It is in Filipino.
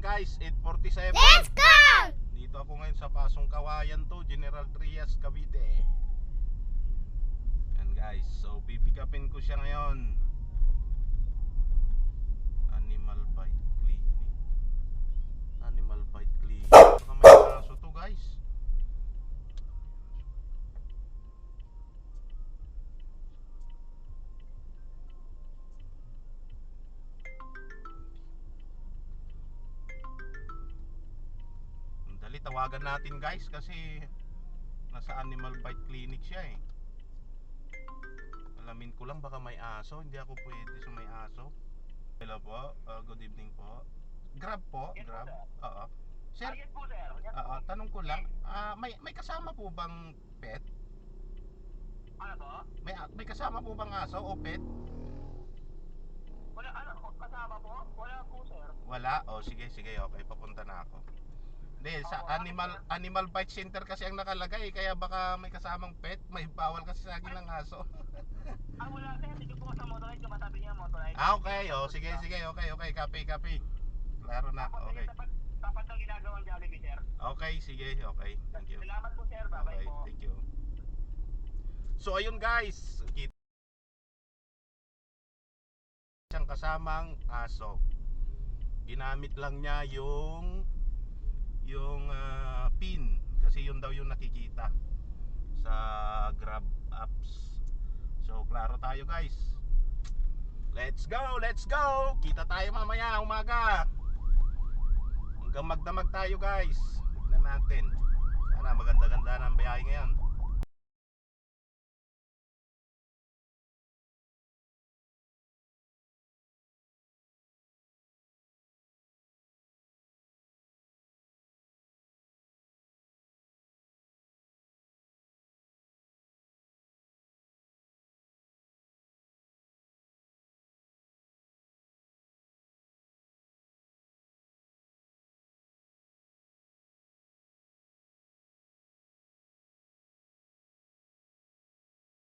guys, 8:47. Let's go! Dito ako ngayon sa Pasong Kawayan to, General Trias, Cavite. Yan guys, so pipikapin ko siya ngayon. Animal Bite Clinic. Animal Bite Clinic. Baka may kaso to guys. Dali, tawagan natin guys kasi nasa Animal Bite Clinic siya eh. Alamin ko lang baka may aso. Hindi ako pwede sa may aso. Hello po, good evening po. Grab po, Yes, Grab. po, sir. Oo. Sir, Yes po, sir. Yes po. tanong ko lang, may kasama po bang pet? Ano po? May kasama po bang aso o pet? Wala, kasama po? Wala po, sir. Wala? O sige, okay, papunta na ako. Hindi, sa Animal Bite Center kasi ang nakalagay, kaya baka may kasamang pet, may bawal kasi sa akin ng aso. Wala, sir. Hindi ko po sa motorite, kumatabi niya motorite. Okay, sige, okay, copy. Klaro na, okay. Tapat ng ginagawang Jollibee, sir. Okay, sige, okay, thank you. Salamat po, sir. Bye-bye Okay, po. thank you. So ayun guys, kita siyang kasamang aso. Ginamit lang niya yung pin kasi yun daw yung nakikita sa Grab apps. So klaro tayo guys. Let's go. Kita tayo mamaya umaga. Hanggang magdamag tayo guys. Tignan natin. Sana maganda-ganda ng biyahe ngayon.